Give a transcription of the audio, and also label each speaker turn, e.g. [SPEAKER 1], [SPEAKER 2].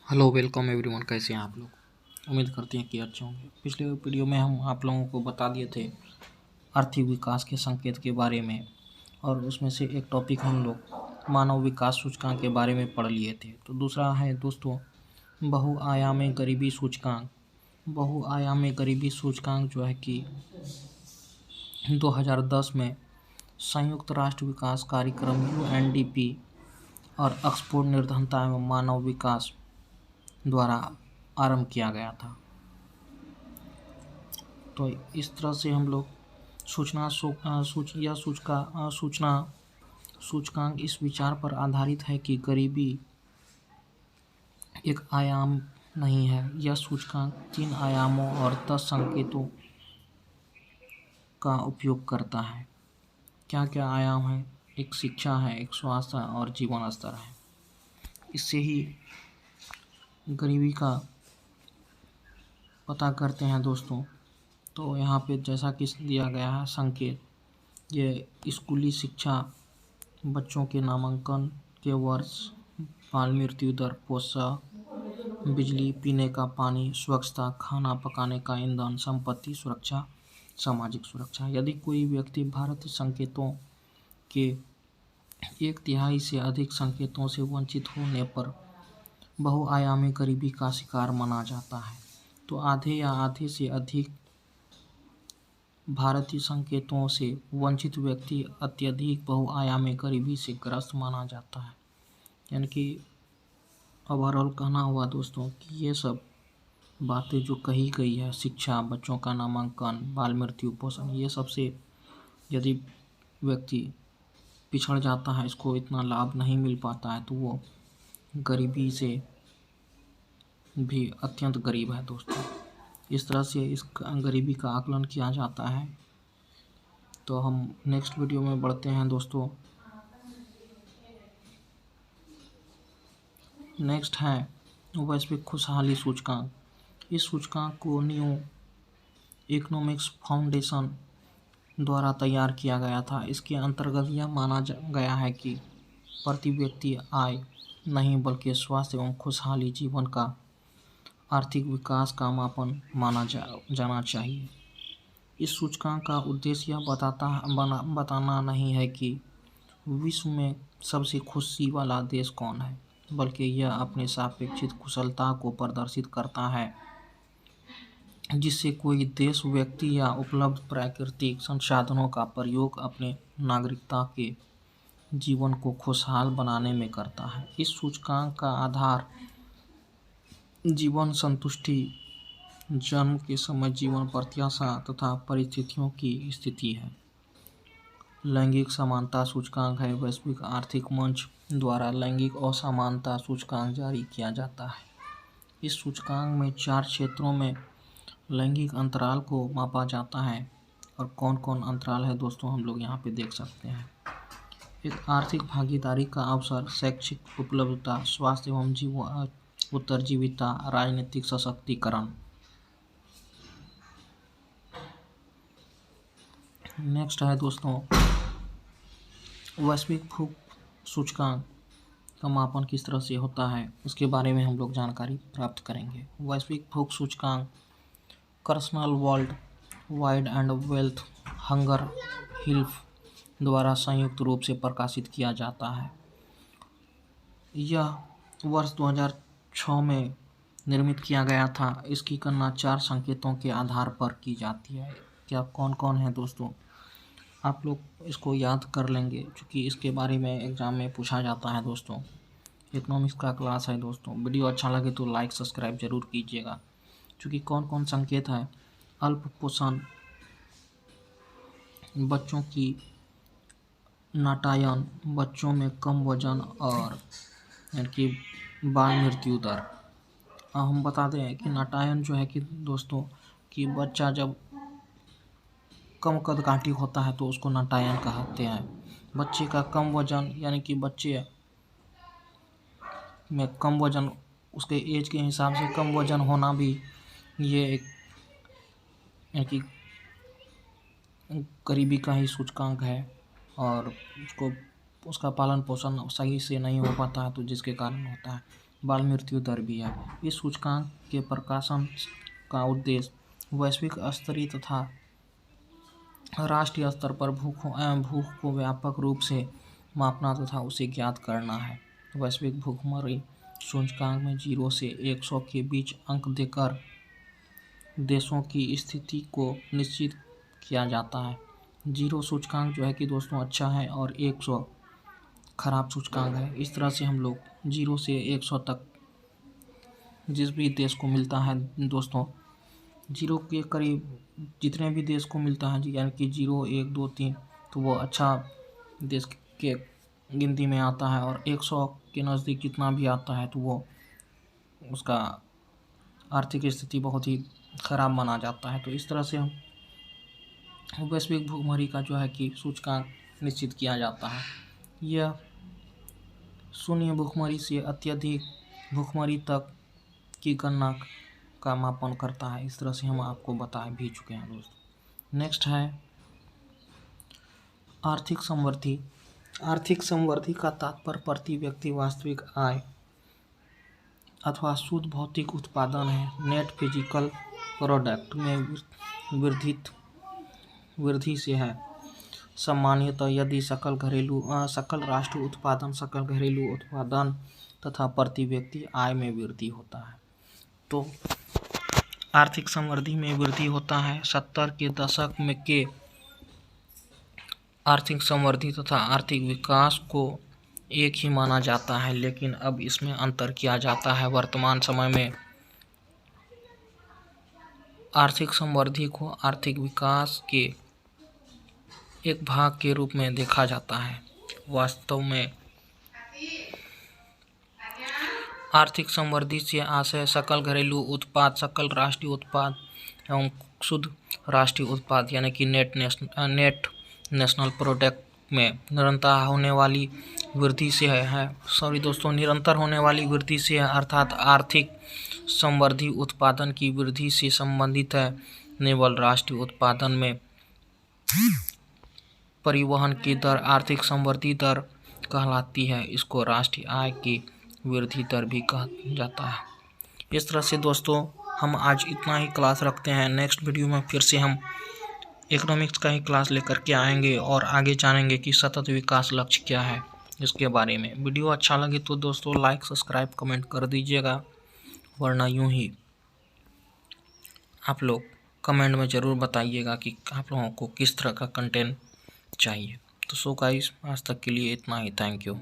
[SPEAKER 1] Hello welcome everyone. कैसे हैं आप लोग? उम्मीद करते हैं कि अच्छे होंगे। पिछले वीडियो में हम आप लोगों को बता दिए थे आर्थिक विकास के संकेत के बारे में, और उसमें से एक टॉपिक हम लोग मानव विकास सूचकांक के बारे में पढ़ लिए थे। तो दूसरा है दोस्तों बहुआयामी गरीबी सूचकांक। बहुआयामी गरीबी सूचकांक जो है कि 2010 में संयुक्त राष्ट्र विकास कार्यक्रम UNDP और ऑक्सफोर्ड निर्धनता एवं मानव विकास द्वारा आरंभ किया गया था। तो इस तरह से हम लोग सूचना सूचकांक इस विचार पर आधारित है कि गरीबी एक आयाम नहीं है। यह सूचकांक 3 आयामों और 10 संकेतों का उपयोग करता है। क्या क्या आयाम है? एक शिक्षा है, एक स्वास्थ्य और जीवन स्तर है। इससे ही गरीबी का पता करते हैं दोस्तों। तो यहाँ पे जैसा कि दिया गया है संकेत, ये स्कूली शिक्षा, बच्चों के नामांकन के वर्ष, बाल मृत्यु दर, पोषण, बिजली, पीने का पानी, स्वच्छता, खाना पकाने का ईंधन, संपत्ति सुरक्षा, सामाजिक सुरक्षा। यदि कोई व्यक्ति भारतीय संकेतों के 1/3 से अधिक संकेतों से वंचित होने पर बहुआयामी गरीबी का शिकार माना जाता है। तो आधे या आधे से अधिक भारतीय संकेतों से वंचित व्यक्ति अत्यधिक बहुआयामी गरीबी से ग्रस्त माना जाता है। यानी कि ओवरऑल कहना हुआ दोस्तों कि ये सब बातें जो कही गई है, शिक्षा, बच्चों का नामांकन, बाल मृत्यु, पोषण, ये सब से यदि व्यक्ति पिछड़ जाता है, इसको इतना लाभ नहीं मिल पाता है, तो वो गरीबी से भी अत्यंत गरीब है दोस्तों। इस तरह से इस गरीबी का आकलन किया जाता है। तो हम नेक्स्ट वीडियो में बढ़ते हैं दोस्तों। नेक्स्ट है वैश्विक खुशहाली सूचकांक। इस सूचकांक को न्यू इकोनॉमिक्स फाउंडेशन द्वारा तैयार किया गया था। इसके अंतर्गत यह माना गया है कि प्रति व्यक्ति आय नहीं बल्कि स्वास्थ्य एवं खुशहाली जीवन का आर्थिक विकास का मापन माना जाना चाहिए। इस सूचकांक का उद्देश्य यह बताना नहीं है कि विश्व में सबसे खुशी वाला देश कौन है, बल्कि यह अपने सापेक्षिक कुशलता को प्रदर्शित करता है, जिससे कोई देश, व्यक्ति या उपलब्ध प्राकृतिक संसाधनों का प्रयोग अपने नागरिकता के जीवन को खुशहाल बनाने में करता है। इस सूचकांक का आधार जीवन संतुष्टि, जन्म के समय जीवन प्रत्याशा तथा परिस्थितियों की स्थिति है। लैंगिक समानता सूचकांक है। वैश्विक आर्थिक मंच द्वारा लैंगिक असमानता सूचकांक जारी किया जाता है। इस सूचकांक में 4 क्षेत्रों में लैंगिक अंतराल को मापा जाता है। और कौन कौन अंतराल है दोस्तों, हम लोग यहाँ पे देख सकते हैं। एक आर्थिक भागीदारी का अवसर, शैक्षिक उपलब्धता, स्वास्थ्य एवं उत्तरजीविता, राजनीतिक सशक्तिकरण। नेक्स्ट है दोस्तों वैश्विक भूख सूचकांक का मापन किस तरह से होता है, उसके बारे में हम लोग जानकारी प्राप्त करेंगे। वैश्विक भूख सूचकांक कर्सनल worldwide and Welthungerhilfe द्वारा संयुक्त रूप से प्रकाशित किया जाता है। यह वर्ष 2006 में निर्मित किया गया था। इसकी गणना 4 संकेतों के आधार पर की जाती है। क्या कौन कौन है दोस्तों, आप लोग इसको याद कर लेंगे, क्योंकि इसके बारे में एग्ज़ाम में पूछा जाता है दोस्तों। इकोनॉमिक्स का क्लास है दोस्तों। वीडियो अच्छा लगे तो लाइक सब्सक्राइब जरूर कीजिएगा। क्योंकि कौन कौन संकेत है, अल्प पोषण, बच्चों की नाटायन, बच्चों में कम वजन और यानी कि बाल मृत्यु दर। हम बता दें कि नाटायन जो है कि दोस्तों कि बच्चा जब कम कदकाठी होता है तो उसको नाटायन कहते हैं। बच्चे का कम वजन यानी कि बच्चे में कम वजन, उसके एज के हिसाब से कम वजन होना भी ये एक यानी कि गरीबी का ही सूचकांक है। और उसका पालन पोषण सही से नहीं हो पाता है, तो जिसके कारण होता है। बाल मृत्यु दर भी है। इस सूचकांक के प्रकाशन का उद्देश्य वैश्विक स्तरीय तथा राष्ट्रीय स्तर पर भूख को व्यापक रूप से मापना तथा उसे ज्ञात करना है। वैश्विक भूखमरी सूचकांक में 0 से 100 के बीच अंक देकर देशों की स्थिति को निश्चित किया जाता है। 0 सूचकांक जो है कि दोस्तों अच्छा है और 100 खराब सूचकांक है। इस तरह से हम लोग 0 से 100 तक जिस भी देश को मिलता है दोस्तों, 0 के करीब जितने भी देश को मिलता है यानी कि 0, 1, 2, 3 तो वो अच्छा देश के गिनती में आता है, और 100 के नज़दीक जितना भी आता है तो वो उसका आर्थिक स्थिति बहुत ही ख़राब माना जाता है। तो इस तरह से हम वैश्विक भूखमरी का जो है कि सूचकांक निश्चित किया जाता है। यह शून्य भूखमरी से अत्यधिक भूखमरी तक की गणना का मापन करता है। इस तरह से हम आपको बता भी चुके हैं दोस्तों। नेक्स्ट है आर्थिक समृद्धि। आर्थिक समृद्धि का तात्पर्य प्रति व्यक्ति वास्तविक आय अथवा शुद्ध भौतिक उत्पादन है। नेट फिजिकल प्रोडक्ट में वृद्धि से है। सामान्यतः यदि सकल राष्ट्रीय उत्पादन, सकल घरेलू उत्पादन तथा प्रति व्यक्ति आय में वृद्धि होता है तो आर्थिक समृद्धि में वृद्धि होता है। 70 के दशक में के आर्थिक समृद्धि तथा आर्थिक विकास को एक ही माना जाता है, लेकिन अब इसमें अंतर किया जाता है। वर्तमान समय में आर्थिक समृद्धि को आर्थिक विकास के एक भाग के रूप में देखा जाता है। वास्तव में आर्थिक समृद्धि से आशय सकल घरेलू उत्पाद, सकल राष्ट्रीय उत्पाद एवं शुद्ध राष्ट्रीय उत्पाद यानी कि नेट नेशनल प्रोडक्ट में निरंतर होने वाली वृद्धि से है। निरंतर होने वाली वृद्धि से है, अर्थात आर्थिक समृद्धि उत्पादन की वृद्धि से संबंधित है। केवल राष्ट्रीय उत्पादन में परिवहन की दर आर्थिक समृद्धि दर कहलाती है। इसको राष्ट्रीय आय की वृद्धि दर भी कहा जाता है। इस तरह से दोस्तों हम आज इतना ही क्लास रखते हैं। नेक्स्ट वीडियो में फिर से हम इकोनॉमिक्स का ही क्लास लेकर के आएंगे और आगे जानेंगे कि सतत विकास लक्ष्य क्या है इसके बारे में। वीडियो अच्छा लगे तो दोस्तों लाइक, सब्सक्राइब, कमेंट कर दीजिएगा, वरना यूं ही आप लोग कमेंट में ज़रूर बताइएगा कि आप लोगों को किस तरह का कंटेंट चाहिए। तो सो गाइस, आज तक के लिए इतना ही। Thank you.